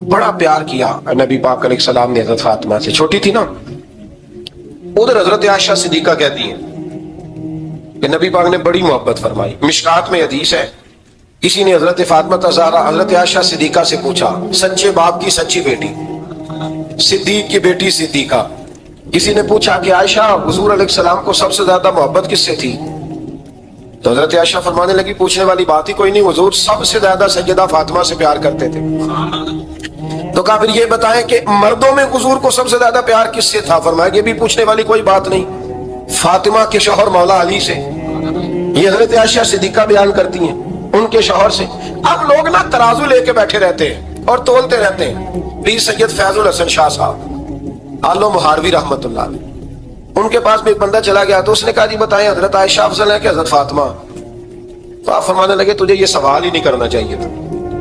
बड़ा प्यार किया नबी पाक अलैहिस्सलाम ने हजरत फातिमा से, छोटी थी ना। उधर हजरत आयशा सिद्दीका कहती हैं कि नबी पाक ने बड़ी मोहब्बत फरमाई। मिशकात में हदीस है, किसी ने हजरत फातिमा तज़हरा हजरत आयशा सिद्दीका से पूछा, सच्चे बाप की सच्ची बेटी, सिद्दीक की बेटी सिद्दीका, किसी ने पूछा कि आयशा हुजूर अलैहिस्सलाम को सबसे ज्यादा मोहब्बत किससे थी? तो हजरत आयशा फरमाने लगी, पूछने वाली बात ही कोई नहीं, हुजूर सबसे ज्यादा सैयदा फातिमा से प्यार करते थे। तो कहा फिर ये बताएं कि मर्दों में हुजूर को सबसे ज्यादा प्यार किससे था? फरमाया ये भी पूछने वाली कोई बात नहीं, फातिमा के शौहर मौला अली से। ये हजरत आयशा सिद्दीका बयान करती हैं उनके शौहर से। अब लोग ना तराजू लेके बैठे रहते हैं और तोलते रहते हैं। प्लीज सैयद फैजुल हसन शाह साहब आलो मुहारवी रहमतुल्लाह अलैह, उनके पास भी एक बंदा चला गया तो उसने कहा जी बताएं हजरत आयशा अफजल है कि हजरत फातिमा? तो आप फरमाने लगे तुझे ये सवाल ही नहीं करना चाहिए था,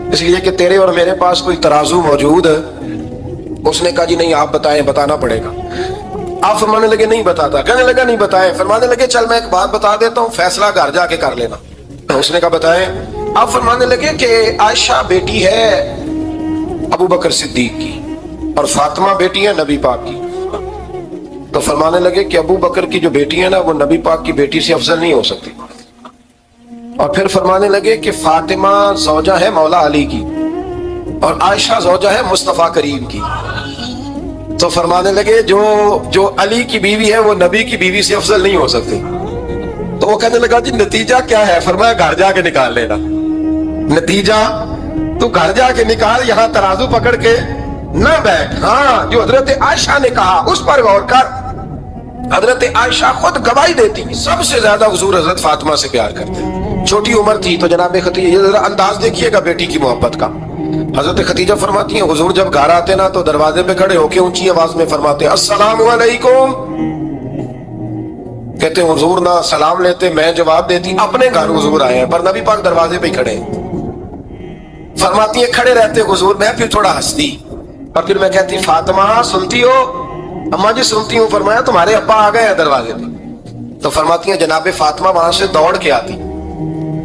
इसलिए कि तेरे और मेरे पास कोई तराजू मौजूद है। उसने कहा जी नहीं आप बताएं, बताना पड़ेगा। आप फरमाने लगे नहीं बताता, कहने लगा नहीं बताए। फरमाने लगे चल मैं एक बात बता देता हूँ, फैसला घर जाके कर लेना। उसने कहा बताएं। आप फरमाने लगे कि आयशा बेटी है अबू बकर सिद्दीक की और फातिमा बेटी है नबी पाक की। तो फरमाने लगे कि अबू बकर की जो बेटी है ना वो नबी पाक की बेटी से अफजल नहीं हो सकती। और फिर फरमाने लगे कि फातिमा ज़ौजा है मौला अली की और आयशा ज़ौजा है मुस्तफ़ा करीम की। तो फरमाने लगे जो अली की बीवी है वो नबी की बीवी से अफजल नहीं हो सकती। तो वो कहने लगा जी नतीजा क्या है? फरमाया घर जाके निकाल लेना नतीजा, तू घर जाके निकाल, यहाँ तराजू पकड़ के ना बैठ। हाँ जो हजरत आयशा ने कहा उस पर गौर कर। हजरत आयशा खुद गवाही देती सबसे ज्यादा हुजूर हजरत फातिमा से प्यार करते। छोटी उम्र थी तो जनाब खतीजा, जरा अंदाज देखिएगा बेटी की मोहब्बत का। हजरत खतीजा फरमाती हैं हुजूर जब घर आते ना तो दरवाजे पे खड़े होके ऊंची आवाज में फरमाते अस्सलामु अलैकुम। कहते हुजूर ना सलाम लेते, मैं जवाब देती अपने घर हुजूर आए हैं, पर नबी पाक दरवाजे पे खड़े। फरमाती है खड़े रहते हुजूर, मैं फिर थोड़ा हंसती और फिर मैं कहती फातिमा सुनती हो? अम्मा जी सुनती हूँ। फरमाया तुम्हारे अब्बा आ गए हैं दरवाजे पे। तो फरमाती है जनाबे फातिमा वहां से दौड़ के आती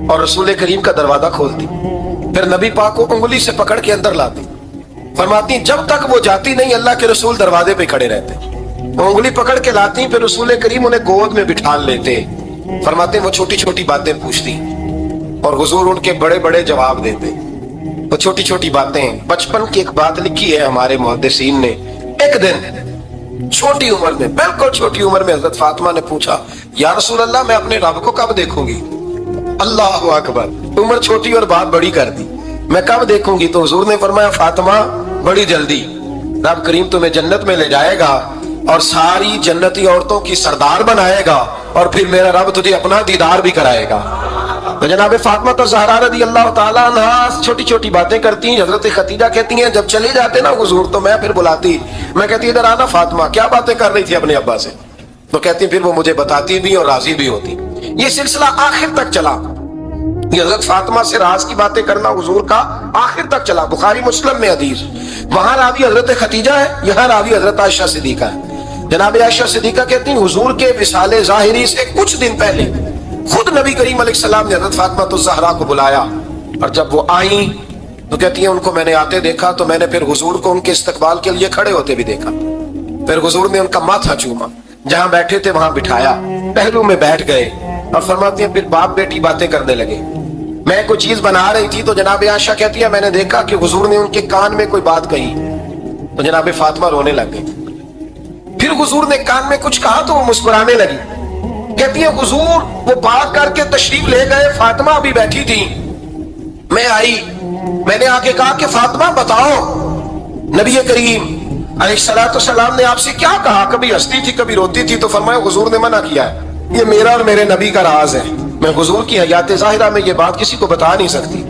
और रसूल करीम का दरवाजा खोलती, फिर नबी पाक को उंगली से पकड़ के अंदर लाती। फरमाती जब तक वो जाती नहीं अल्लाह के रसूल दरवाजे पे खड़े रहते। वो उंगली पकड़ के लाती, फिर रसूल करीम उन्हें गोद में बिठा लेते। फरमाते वो छोटी छोटी बातें पूछती और हुजूर उनके बड़े बड़े जवाब देते। वो छोटी छोटी बातें, बचपन की एक बात लिखी है हमारे मुहद्दिसीन ने। एक दिन छोटी उम्र में, बिल्कुल छोटी उम्र में हजरत फातिमा ने पूछा या रसूल अल्लाह मैं अपने रब को कब देखूंगी? अल्लाह अकबर, उम्र छोटी और बात बड़ी कर दी, मैं कब देखूंगी? तो हुजूर ने फरमाया फातिमा बड़ी जल्दी, रब करीम तुम्हें जन्नत में ले जाएगा और सारी जन्नती औरतों की सरदार बनाएगा और फिर मेरा रब तुझे अपना दीदार भी कराएगा। तो जनाब फातिमा तो ज़हरा रज़ी अल्लाह ताला अन्हा छोटी छोटी बातें करती हैं। हजरत खतीजा कहती हैं जब चले जाते ना हुजूर तो मैं फिर बुलाती, मैं कहती इधर आना फातिमा, क्या बातें कर रही थी अपने अब्बा से? तो कहती फिर वो मुझे बताती भी और राजी भी होती। ये सिलसिला आखिर तक चला, ये हजरत फातिमा से राज की बातें करना हुजूर का आखिर तक चला। बुखारी मुस्लिम में हदीस, वहां रावी हजरत खतीजा है, यहाँ रावी हजरत आयशा सिद्दीका है। जनाब आयशा सिद्दीका कहती हैं हुजूर के विसाले ज़ाहिरी से कुछ दिन पहले खुद नबी करीम अलैहिस्सलाम ने हजरत फातिमा तो ज़हरा को बुलाया और जब वो आई तो कहती है उनको मैंने आते देखा तो मैंने फिर हुजूर को उनके इस्तकबाल के लिए खड़े होते भी देखा। फिर हुजूर ने उनका माथा चूमा, जहां बैठे थे वहां बिठाया, पहलू में बैठ गए और फरमाती हैं फिर बाप बेटी बातें करने लगे। मैं कोई चीज बना रही थी तो जनाब आयशा कहती है मैंने देखा कि हुजूर ने उनके कान में कोई बात कही तो जनाब फातिमा रोने लग गई। फिर हुजूर ने कान में कुछ कहा तो वो मुस्कुराने लगी। कहती है हुजूर वो बात करके तशरीफ ले गए, फातिमा अभी बैठी थी, मैं आई, मैंने आके कहा कि फातिमा बताओ नबी करीम अलैहिस्सलाम ने आपसे क्या कहा? कभी हंसती थी कभी रोती थी। तो फरमाया हुजूर ने मना किया है, ये मेरा और मेरे नबी का राज है, मैं हुजूर की हयात ज़ाहिरा में ये बात किसी को बता नहीं सकती।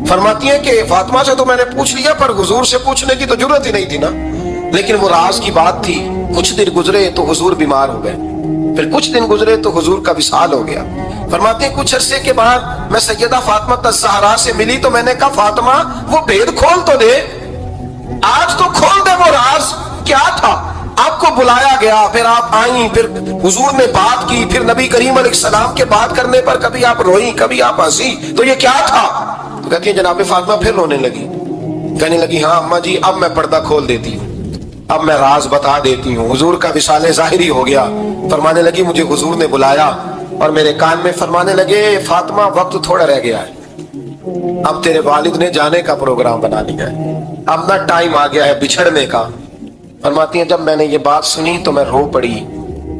फरमाती है कि फातिमा से तो मैंने पूछ लिया पर हुजूर से पूछने की तो जरूरत ही नहीं थी ना, लेकिन वो राज की बात थी। कुछ दिन गुजरे तो हुजूर बीमार हो गए, फिर कुछ दिन गुजरे तो हुजूर का विसाल हो गया। फरमाते हैं कुछ अरसे के बाद मैं सैयदा फातिमा तज़हरा से मिली तो मैंने कहा फातिमा वो भेद खोल तो दे, आज तो खोल दे वो राज क्या था? आपको बुलाया गया, फिर आप आई, फिर हुजूर ने बात की, फिर नबी करीम अलैहिस्सलाम के बात करने पर कभी आप रोई कभी आप हंसी, तो ये क्या था? तो कहती है जनाब फातिमा फिर रोने लगी। کہنے لگی ہاں اما جی اب میں پردہ کھول دیتی ہوں، اب میں راز بتا دیتی ہوں۔ حضور کا وصال ظاہری ہو گیا۔ فرمانے لگی مجھے حضور نے بلایا اور میرے کان میں فرمانے لگے فاطمہ وقت تھوڑا رہ گیا ہے، اب تیرے والد نے جانے کا پروگرام بنا لیا ہے، اب نہ ٹائم آ گیا ہے بچھڑنے کا۔ فرماتی ہیں جب میں نے یہ بات سنی تو میں رو پڑی،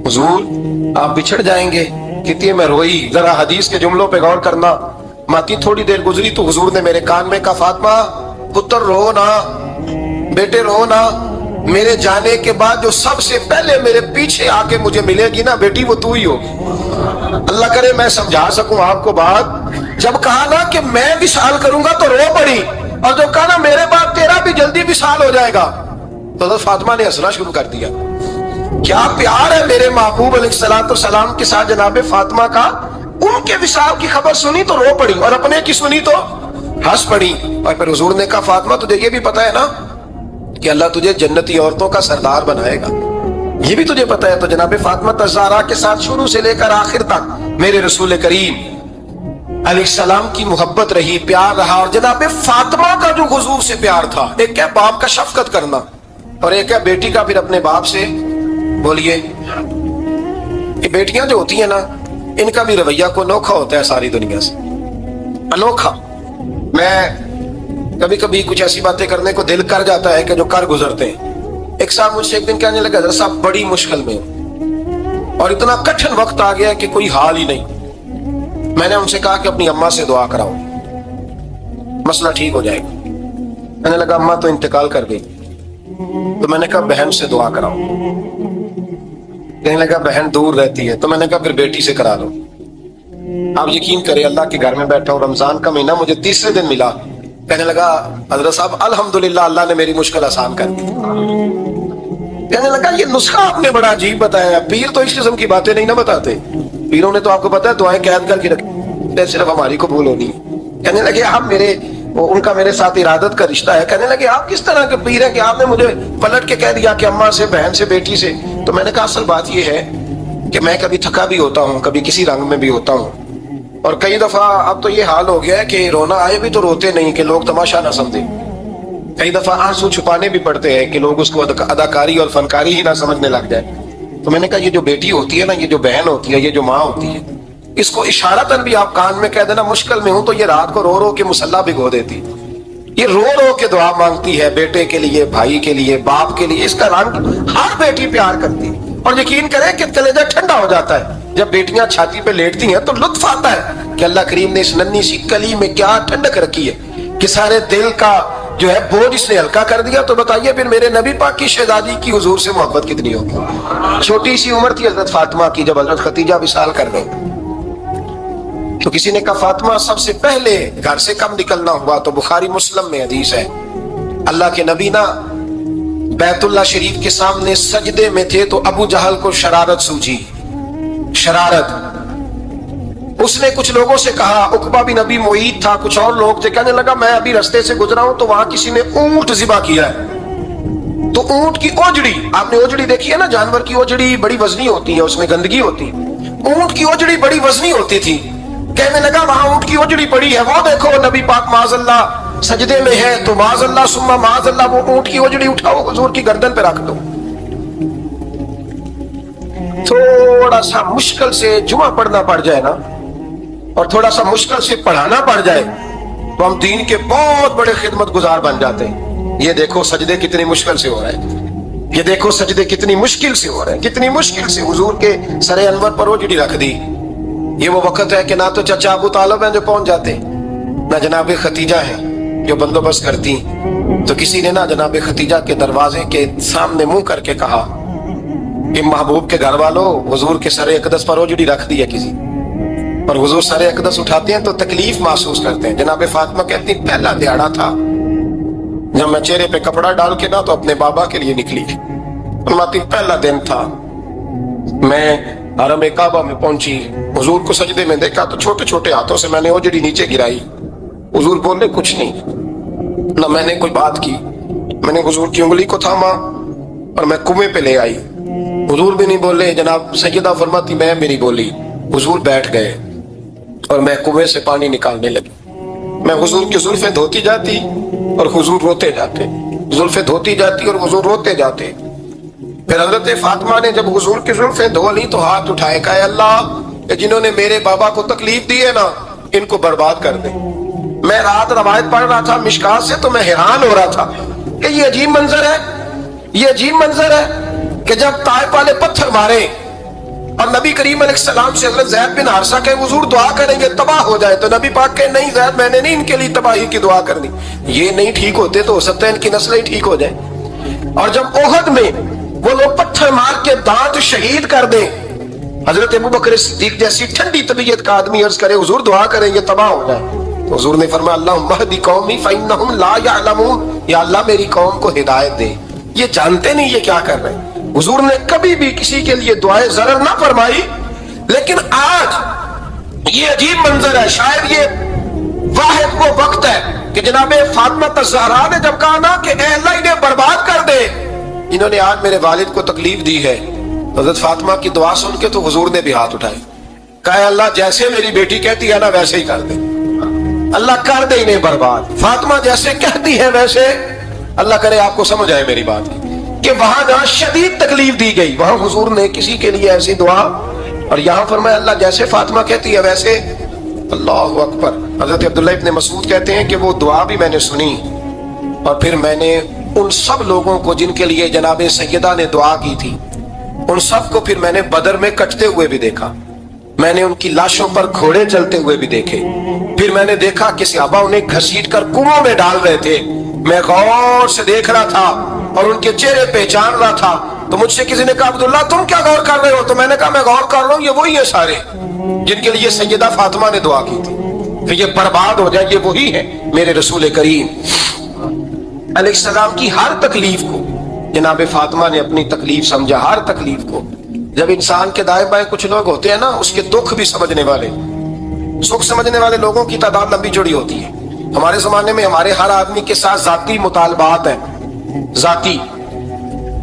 حضور آپ بچھڑ جائیں گے؟ کہتی ہے میں روئی۔ ذرا حدیث کے جملوں پہ غور کرنا، ماتی تھوڑی دیر گزری تو حضور نے میرے کان میں کہا فاطمہ پتر رو نا، بیٹے رو نا، میرے جانے کے بعد جو سب سے پہلے میرے پیچھے آ کے مجھے ملے گی نا بیٹی وہ تو ہی ہوگی۔ اللہ کرے میں سمجھا سکوں آپ کو بات، جب کہا نا کہ میں وصال کروں گا تو رو پڑی، اور جو کہا نا میرے بعد تیرا بھی جلدی وصال ہو جائے گا تو حضرت فاطمہ نے ہنسنا شروع کر دیا۔ کیا پیار ہے میرے محبوب علیہ الصلوۃ والسلام کے ساتھ جناب فاطمہ کا۔ ان کے وصال کی خبر سنی تو رو پڑی اور اپنے کی سنی تو ہنس پڑی۔ اور پھر حضور نے کہا فاطمہ تجھے یہ بھی پتا ہے نا کہ اللہ تجھے جنتی عورتوں کا سردار بنائے گا، یہ بھی تجھے پتا ہے؟ تو جناب فاطمہ الزہرا کے ساتھ شروع سے لے کر آخر تک میرے رسول کریم علیہ السلام کی محبت رہی، پیار رہا۔ اور جناب فاطمہ کا جو حضور سے پیار تھا، ایک ہے باپ کا شفقت کرنا اور ایک ہے بیٹی کا پھر اپنے باپ سے، بولیے یہ بیٹیاں جو ہوتی ہیں نا ان کا بھی رویہ کو انوکھا ہوتا ہے ساری دنیا سے، انوکھا۔ میں کبھی کبھی کچھ ایسی باتیں کرنے کو دل کر جاتا ہے کہ جو کر گزرتے ہیں۔ ایک صاحب مجھ سے ایک دن کہنے لگا حضرت صاحب بڑی مشکل میں ہوں اور اتنا کٹھن وقت آ گیا کہ کوئی حال ہی نہیں۔ میں نے ان سے کہا کہ اپنی اماں سے دعا کراؤ، مسئلہ ٹھیک ہو جائے گا۔ کہنے لگا اماں تو انتقال کر گئی۔ تو میں نے کہا بہن سے دعا کراؤ۔ کہنے لگا بہن دور رہتی ہے۔ تو میں نے کہا پھر بیٹی سے کرا لو۔ آپ یقین کریں اللہ کے گھر میں بیٹھا ہوں، رمضان کا مہینہ مجھے تیسرے دن ملا۔ کہنے لگا حضرت صاحب الحمدللہ اللہ نے میری مشکل آسان کر دی۔ کہنے لگا یہ نسخہ آپ نے بڑا عجیب بتایا، پیر تو اس قسم کی باتیں نہیں نہ بتاتے، پیروں نے تو آپ کو پتا ہے دعائیں قید کر کے رکھی، صرف ہماری قبول ہونی ہے۔ کہنے لگے آپ ان کا میرے ساتھ ارادت کا رشتہ ہے۔ کہنے لگے آپ کس طرح کے پیر ہیں کہ آپ نے مجھے پلٹ کے کہہ دیا کہ اماں سے، بہن سے، بیٹی سے؟ تو میں نے کہا اصل بات یہ ہے کہ میں کبھی تھکا بھی ہوتا ہوں، کبھی کسی رنگ میں بھی ہوتا ہوں، اور کئی دفعہ اب تو یہ حال ہو گیا ہے کہ رونا آئے بھی تو روتے نہیں کہ لوگ تماشا نہ سمجھیں، کئی دفعہ آنسو چھپانے بھی پڑتے ہیں کہ لوگ اس کو اداکاری اور فنکاری ہی نہ سمجھنے لگ جائے۔ تو میں نے کہا یہ جو بیٹی ہوتی ہے نا، یہ جو بہن ہوتی ہے، یہ جو ماں ہوتی ہے، اس کو اشارتاً بھی آپ کان میں کہہ دینا مشکل میں ہوں تو یہ رات کو رو رو کے مصلی بھگو دیتی، یہ رو رو کے دعا مانگتی ہے بیٹے کے لیے، بھائی کے لیے، باپ کے لیے۔ اس کا رنگ ہر بیٹی پیار کرتی ہے، اور یقین کریں کہ کلیجہ ٹھنڈا ہو جاتا ہے جب بیٹیاں چھاتی پہ لیٹتی ہیں تو لطف آتا ہے کہ اللہ کریم نے اس ننھی سی کلی میں کیا ٹھنڈک رکھی ہے کہ سارے دل کا جو ہے بوجھ اس نے ہلکا کر دیا۔ تو بتائیے پھر میرے نبی پاک کی شہزادی کی حضور سے محبت کتنی ہوگی۔ چھوٹی سی عمر تھی حضرت فاطمہ کی جب حضرت خدیجہ وصال کر گئی، تو کسی نے کہا فاطمہ سب سے پہلے گھر سے کم نکلنا ہوا تو بخاری مسلم میں حدیث ہے، اللہ کے نبی نا بیت اللہ شریف کے سامنے سجدے میں تھے تو ابو جہل کو شرارت سوجی، شرارت۔ اس نے کچھ لوگوں سے کہا، عقبہ بن ابی معیط تھا، کچھ اور لوگ تھے، کہنے لگا میں ابھی رستے سے گزرا ہوں تو وہاں کسی نے اونٹ ذبح کیا ہے۔ تو اونٹ کی اوجڑی، آپ نے اوجڑی دیکھی ہے نا، جانور کی اوجڑی بڑی وزنی ہوتی ہے، اس میں گندگی ہوتی ہے، اونٹ کی اوجڑی بڑی وزنی ہوتی تھی۔ کہنے لگا وہاں اونٹ کی اوجڑی پڑی ہے، وہ دیکھو نبی پاک معاذ اللہ سجدے میں ہے، تو معاذ اللہ ثم معاذ اللہ وہ اونٹ کی اوجڑی اٹھاؤ حضور کی گردن پہ رکھ دو۔ تھوڑا سا مشکل سے جمعہ پڑھنا پڑ جائے نا، اور تھوڑا سا مشکل سے پڑھانا پڑ جائے تو ہم دین کے بہت بڑے خدمت گزار بن جاتے ہیں۔ یہ دیکھو سجدے کتنی مشکل سے ہو رہے ہیں، یہ دیکھو سجدے کتنی مشکل سے ہو رہے ہیں، کتنی مشکل سے حضور کے سر انور پر اوجڑی رکھ دی۔ یہ وہ وقت ہے کہ نہ تو چچا ابو طالب ہیں جو پہنچ جاتے، نہ جناب ختیجہ ہیں جو بندوبست کرتی، تو کسی نے نہ جناب ختیجہ کے دروازے کے سامنے منہ کر کے کہا کہ محبوب کے گھر والوں حضور کے سر اقدس پر اوجڑی رکھ دی ہے کسی، اور حضور سر اقدس اٹھاتے ہیں تو تکلیف محسوس کرتے ہیں۔ جناب فاطمہ کہتی پہلا دیہڑا تھا جب میں چہرے پہ کپڑا ڈال کے نہ تو اپنے بابا کے لیے نکلی، فرماتی پہلا دن تھا میں حرم کعبہ میں پہنچی، حضور کو سجدے میں دیکھا تو چھوٹے چھوٹے ہاتھوں سے میں نے اوجڑی نیچے گرائی، حضور بولے کچھ نہیں، نہ میں نے کوئی بات کی، میں نے حضور کی انگلی کو تھاما اور میں کنویں پہ لے آئی، حضور بھی نہیں بولے، جناب سیدہ فرماتی میں بھی نہیں بولی، حضور بیٹھ گئے اور میں کنویں سے پانی نکالنے لگی۔ मैं हुजूर की जुल्फें धोती जाती और हुजूर रोते जाते, जुल्फें धोती जाती और हुजूर रोते जाते। फिर हजरत फातिमा ने जब हुजूर की जुल्फें धो ली तो हाथ उठाए, कहा अल्लाह जिन्होंने मेरे बाबा को तकलीफ दी है ना, इनको बर्बाद कर दे। मैं रात रवायत पढ़ रहा था मिशकात से, तो मैं हैरान हो रहा था कि ये अजीब मंजर है, ये अजीब मंजर है कि जब ताइफ वाले पत्थर मारे और नबी करीम अलैहिस्सलाम से हजरत ज़ैद बिन हारिसा के हुजूर दुआ करेंगे तबाह हो जाए, तो नबी पाक के नहीं ज़ैद मैंने नहीं इनके लिए तबाही की दुआ करनी, ये नहीं ठीक होते तो हो सकता है इनकी नस्लें ठीक हो जाए। और जब ओहद में वो लोग पत्थर मार के दांत शहीद कर दे, हजरत अबू बकर सिद्दीक जैसी ठंडी तबीयत का आदमी अर्ज करे हुजूर दुआ करेंगे तबाह हो जाए, तो हुजूर ने फरमाया अल्लाहुम्मा हदी कौमी फइन्नहुम ला यअलमून, या अल्लाह मेरी कौम को हिदायत दे, ये जानते नहीं ये क्या कर रहे हैं। हुजूर ने कभी भी किसी के लिए दुआए ज़रर ना फरमाई, लेकिन आज ये अजीब मंजर है। शायद ये वाहिद वो वक्त है कि जनाबे फातिमा ज़हरा ने जब कहा ना कि ए अल्लाह इन्हें बर्बाद कर दे, इन्होंने आज मेरे वालिद को तकलीफ दी है, हज़रत फातिमा की दुआ सुन के तो हुजूर ने भी हाथ उठाए, कहा अल्लाह जैसे मेरी बेटी कहती है ना वैसे ही कर दे, अल्लाह कर दे इन्हें बर्बाद। फातिमा जैसे कहती है वैसे, अल्लाह करे आपको समझ आए मेरी बात कि वहां जहां शदीद तकलीफ दी गई वहां हुजूर ने किसी के लिए ऐसी दुआ, और यहां फरमाया अल्लाह जैसे फातिमा कहती है वैसे। अल्लाहु अकबर। हजरत अब्दुल्ला इब्न मसूद कहते हैं कि वो दुआ भी मैंने सुनी और फिर मैंने उन सब लोगों को जिनके लिए जनाबे सैयदा ने दुआ की थी, उन सब को फिर मैंने बदर में कटते हुए भी देखा, मैंने उनकी लाशों पर घोड़े चलते हुए भी देखे, फिर मैंने देखा कि सहाबा उन्हें घसीट कर कुओं में डाल रहे थे, मैं गौर से देख रहा था और उनके चेहरे पहचान रहा था। तो मुझसे किसी ने कहा अब्दुल्ला तुम क्या गौर कर रहे हो, तो मैंने कहा मैं गौर कर रहा हूँ ये वही है सारे जिनके लिए सैयदा फातिमा ने दुआ की थी कि ये बर्बाद हो जाए, ये वही है मेरे रसूल करीम अलैहिस्सलाम की हर तकलीफ को जनाब फातिमा ने अपनी तकलीफ समझा। हर तकलीफ को, जब इंसान के दाएं बाएं कुछ लोग होते हैं ना, उसके दुख भी समझने वाले, सुख समझने वाले लोगों की तादाद लंबी चौड़ी होती है। हमारे जमाने में हमारे हर आदमी के साथ जाती मुतालबात है, जाती,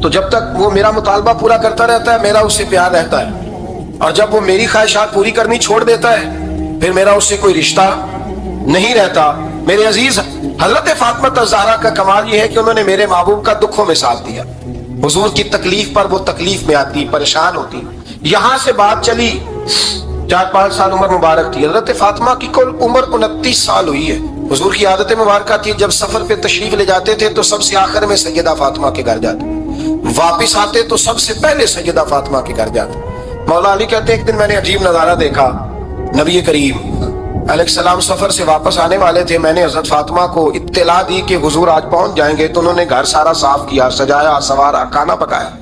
तो जब तक वो मेरा मुतालबा पूरा करता रहता है मेरा उससे प्यार रहता है, और जब वो मेरी ख्वाहिशात पूरी करनी छोड़ देता है फिर मेरा उससे कोई रिश्ता नहीं रहता। मेरे अजीज हजरत फातिमा ज़हरा का कमाल ये है कि उन्होंने मेरे महबूब का दुखों में साथ दिया। हुजूर की तकलीफ पर वो तकलीफ में आती, परेशान होती। यहां से बात चली 4-5 साल उम्र मुबारक थी। हजरत फातिमा की कुल उम्र 29 साल हुई है। हुजूर की आदत मुबारक थी जब सफर पे तशरीफ ले जाते थे तो सबसे आखिर में सैयदा फातिमा के घर जाते, वापिस आते तो सबसे पहले सैयदा फातिमा के घर जाते। मौला अली कहते एक दिन मैंने अजीब नजारा देखा, नबी करीम अलैहिस्सलाम सफर से वापस आने वाले थे, मैंने हजरत फातिमा को इत्तला दी कि हुजूर आज पहुंच जाएंगे, तो उन्होंने घर सारा साफ किया, सजाया, सवारा, खाना पकाया।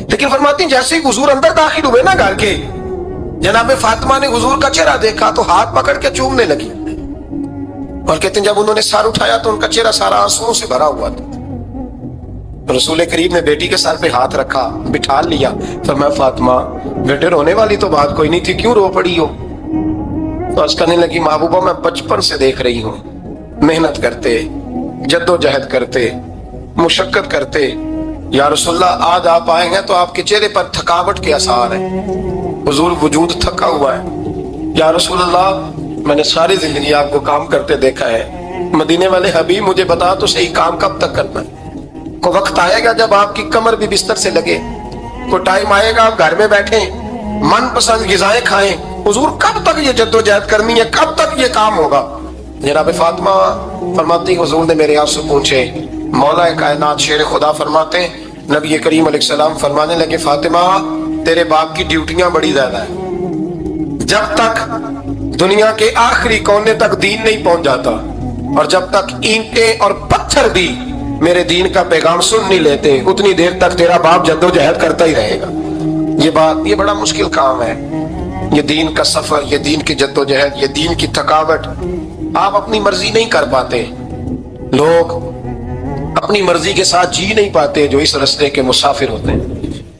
लेकिन फरमाती जैसे ही हुजूर अंदर दाखिल हुए ना घर के, जनाब फातिमा ने हुजूर का चेहरा देखा तो हाथ पकड़ के चूमने लगी, और कहते हैं जब उन्होंने सर उठाया तो उनका चेहरा सारा आंसुओं से भरा हुआ था। रसूल करीम ने बेटी के सर पे हाथ रखा, बिठा लिया, फरमाया फातिमा बेटे रोने वाली तो बात कोई नहीं थी, क्यों रो पड़ी हो? तो आज कहने लगी महबूबा मैं बचपन से देख रही हूँ, मेहनत करते, जद्दोजहद करते, मुशक्कत करते, या रसूलल्लाह आज आप आए हैं तो आपके चेहरे पर थकावट के आसार है, हुजूर वजूद थका हुआ है। या रसूलल्लाह मैंने सारी जिंदगी आपको काम करते देखा है, मदीने वाले हबीब मुझे बता तो सही काम कब तक करना है? को वक्त आएगा जब आपकी कमर भी बिस्तर से लगे, को टाइम आएगा आप घर में बैठे मनपसंद गिजाएं खाएं, हुजूर कब तक ये जद्दोजहद करनी है, कब तक ये काम होगा? जनाब फातिमा फरमाती हुजूर ने मेरे आंसू पूछे। मौला कायनात शेर खुदा फरमाते नबी करीम अलैहिस्सलाम फरमाने लगे फातिमा तेरे बाप की ड्यूटियां बड़ी ज्यादा है, जब तक दुनिया के आखिरी कोने तक दीन नहीं पहुंच जाता और जब तक ईंटें और पत्थर भी मेरे दीन का पैगाम सुन नहीं लेते उतनी देर तक तेरा बाप जद्दोजहद करता ही रहेगा। ये बड़ा मुश्किल काम है, ये दीन का सफर, ये दीन की जद्दोजहद, ये दीन की थकावट। आप अपनी मर्जी नहीं कर पाते, लोग अपनी मर्जी के साथ जी नहीं पाते जो इस रास्ते के मुसाफिर होते हैं,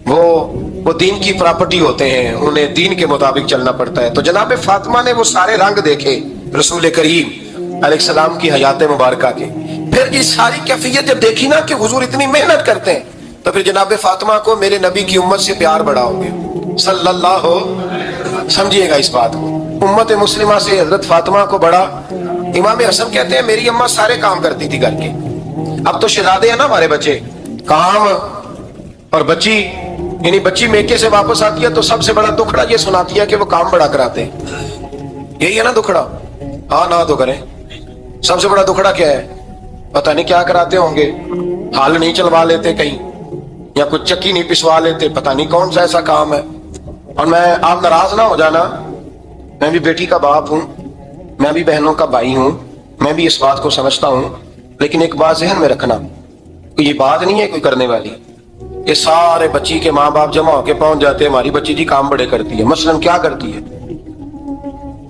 वो दीन की प्रॉपर्टी होते हैं, उन्हें दीन के मुताबिक चलना पड़ता है। तो जनाब फातिमा ने वो सारे रंग देखे रसूल करीम अलैहिस्सलाम की हयात मुबारका के। फिर ये सारी कैफियत जब देखी ना कि हुजूर इतनी मेहनत करते हैं, तो फिर जनाब फातिमा को मेरे नबी की उम्मत से प्यार बढ़ा हो गया सल्लल्लाहु, समझिएगा इस बात को, उम्मत मुस्लिमा से हजरत फातिमा को बड़ा इमाम हसन कहते हैं मेरी अम्मा सारे काम करती थी घर के। अब तो शहजादे हैं ना हमारे बच्चे, काम और बच्ची, यानी बच्ची मेके से वापस आती है तो सबसे बड़ा दुखड़ा ये सुनाती है कि वो काम बड़ा कराते हैं। यही है ना दुखड़ा? हाँ ना तो करें। सबसे बड़ा दुखड़ा क्या है? पता नहीं क्या कराते होंगे, हाल नहीं चलवा लेते कहीं, या कुछ चक्की नहीं पिसवा लेते, पता नहीं कौन सा ऐसा काम है। और मैं, आप नाराज ना हो जाना, मैं भी बेटी का बाप हूं, मैं भी बहनों का भाई हूं, मैं भी इस बात को समझता हूं, लेकिन एक बात जहन में रखना, ये बात नहीं है कोई करने वाली। ये सारे बच्ची के माँ बाप जमा होके पहुंच जाते हैं, हमारी बच्ची जी काम बड़े करती है। मसलन क्या करती है?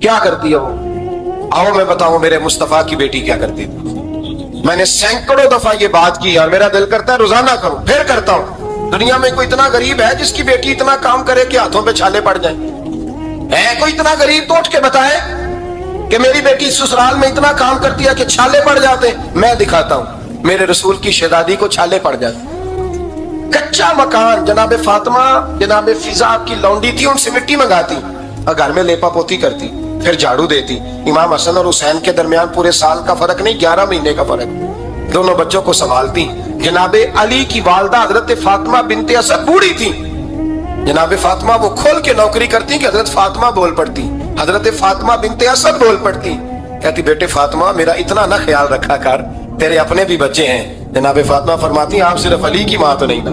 क्या करती है वो? आओ मैं बताऊं मेरे मुस्तफा की बेटी क्या करती थी। मैंने सैकड़ों दफा ये बात की और मेरा दिल करता है रोजाना करूं, फिर करता हूं। दुनिया में कोई इतना गरीब है जिसकी बेटी इतना काम करे कि हाथों पे छाले पड़ जाए? है कोई इतना गरीब तो उठ के बताए कि मेरी बेटी ससुराल में इतना काम करती है कि छाले पड़ जाते? मैं दिखाता हूं, मेरे रसूल की शहजादी को छाले पड़ जाते। कच्चा मकान, जनाबे फातिमा जनाबे फिजा की लौंडी थी, उनसे मिट्टी मंगाती और घर में लेपा पोती करती, फिर झाड़ू देती। इमाम हसन और हुसैन के दरमियान पूरे साल का फर्क नहीं, 11 महीने का फर्क। दोनों बच्चों को संभालती। जनाबे अली की वालदा हजरत फातिमा बिनते असद बूढ़ी थी, जनाबे फातिमा वो खोल के नौकरी करती कि हजरत फातिमा बोल पड़ती, हजरत फातिमा बिनते असद बोल पड़ती। कहती बेटे फातिमा मेरा इतना ना ख्याल रखा कर, तेरे अपने भी बच्चे हैं। जनाबे फातिमा फरमाती आप सिर्फ अली की माँ तो नहीं ना,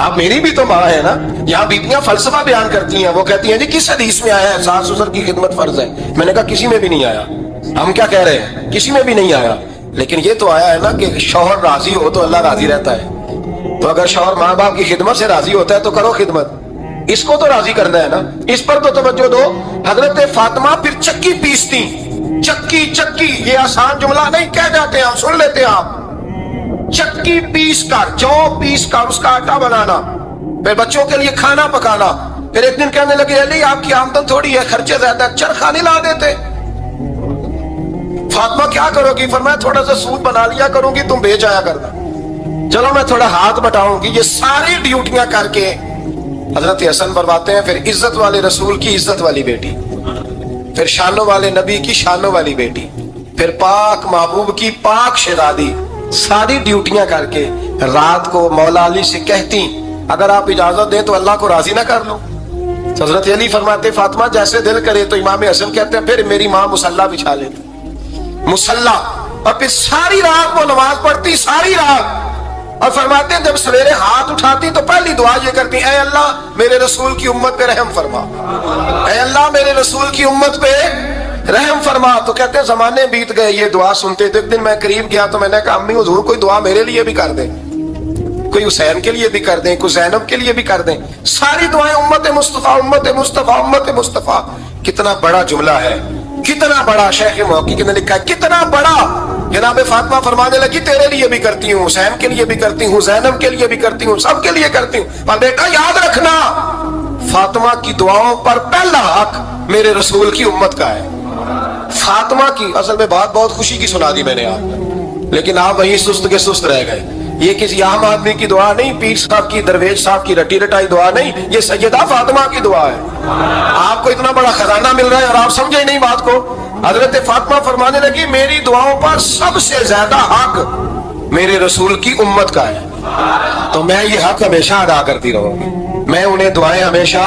आप मेरी भी तो माँ है ना। यहाँ बीबियां फलसफा बयान करती हैं, वो कहती हैं जी किस हदीस में आया है सास ससुर की खिदमत फर्ज है? मैंने कहा किसी में भी नहीं आया। हम क्या कह रहे हैं? किसी में भी नहीं आया, लेकिन ये तो आया है ना कि शौहर राजी हो तो अल्लाह राजी रहता है। तो अगर शौहर माँ बाप की खिदमत से राजी होता है तो करो खिदमत, इसको तो राजी करना है ना, इस पर तो तवज्जो दो। हजरत फातिमा फिर चक्की पीसती। चक्की चक्की ये आसान जुमला नहीं कह जाते, आप सुन लेते हैं आप। चक्की पीस कर, जौ पीस कर उसका आटा बनाना, फिर बच्चों के लिए खाना पकाना। फिर एक दिन कहने लगे अली आपकी आमदन थोड़ी है, खर्चे ज्यादा, चरखा नहीं ला देते? फातिमा क्या करोगी? फरमाया थोड़ा सा सूद बना लिया करूंगी, तुम बेच आया करना। चलो मैं थोड़ा हाथ बटाऊंगी। ये सारी ड्यूटियां करके हजरत हसन फरमाते हैं फिर इज्जत वाले रसूल की इज्जत वाली बेटी, फिर शानों वाले नबी की शानों वाली बेटी, फिर पाक महबूब की पाक शहजादी, सारी ड्यूटियां करके रात को मौला अली से कहती अगर आप इजाजत दें तो अल्लाह को राजी ना कर लो। हजरत अली फरमाते फातिमा जैसे दिल करे। तो इमाम हसन कहते हैं फिर मेरी माँ मुसल्ला बिछा लेती, मुसल्ला, और फिर सारी रात वो नमाज पढ़ती, सारी रात। और फरमाते हैं जब सवेरे हाथ उठाती तो पहली दुआ ये करती ऐ अल्लाह मेरे रसूल की उम्मत पे रहम फरमा, ऐ अल्लाह मेरे रसूल की उम्मत पे रहम फरमा। तो कहते हैं जमाने बीत गए ये दुआ सुनते। तो एक दिन मैं करीब गया तो मैंने कहा अम्मी हुजूर कोई दुआ मेरे लिए भी कर दे, कोई हुसैन के लिए भी कर दें, कोई ज़ैनब के लिए भी कर दें। सारी दुआएं उम्मत मुस्तफा उम्मत मुस्तफा उम्मत मुस्तफा। कितना बड़ा जुमला है, कितना बड़ा। शेख मौकी ने लिखा है कितना बड़ा। जनाबे फातिमा फरमाने लगी तेरे लिए भी करती हूँ, हुसैन के लिए भी करती हूँ, ज़ैनब के लिए भी करती हूँ, सबके लिए करती हूँ। पर बेटा याद रखना फातिमा की दुआओं पर पहला हक मेरे रसूल की उम्मत का है। फातिमा की असल में बात बहुत खुशी की सुना दी मैंने आप, लेकिन आप वही सुस्त के सुस्त रह गए। ये किसी आम आदमी की दुआ नहीं, पीर साहब की, दरवेश साहब की रटी रटाई दुआ नहीं, ये सैयदा फातिमा की दुआ है। आपको इतना बड़ा खजाना मिल रहा है और आप समझे नहीं बात को। हजरत फातिमा फरमाने लगी मेरी दुआओं पर सबसे ज्यादा हक मेरे रसूल की उम्मत का है, तो मैं ये हक हमेशा अदा करती रहूंगी, मैं उन्हें दुआएं हमेशा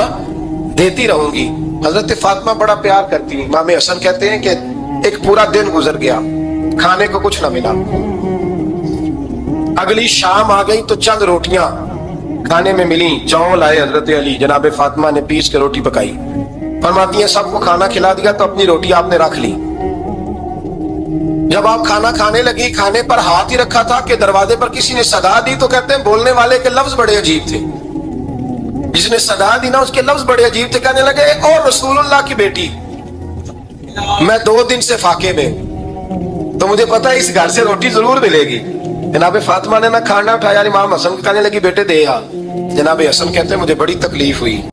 देती रहूंगी। हजरत फातिमा बड़ा प्यार करती है। इमाम हसन कहते हैं कि एक पूरा दिन गुजर गया, खाने को कुछ ना मिला। अगली शाम आ गई तो चंद रोटियां खाने में मिली, जौ लाए हजरत अली, जनाबे फातिमा ने पीस के रोटी पकाई। फरमाती है सबको खाना खिला दिया तो अपनी रोटी आपने रख ली। जब आप खाना खाने लगी, खाने पर हाथ ही रखा था कि दरवाजे पर किसी ने सदा दी। तो कहते हैं बोलने वाले के लफ्ज बड़े अजीब थे, जिसने सदा दी ना उसके लफ्ज बड़े अजीब थे। कहने लगे और रसूलुल्लाह की बेटी मैं 2 दिन से फाके में, तो मुझे पता है इस घर से रोटी जरूर मिलेगी। जनाबे फातिमा ने ना खाना उठाया, इमाम हसन कहने लगी बेटे दे आ। जनाबे हसन कहते हैं मुझे बड़ी तकलीफ हुई।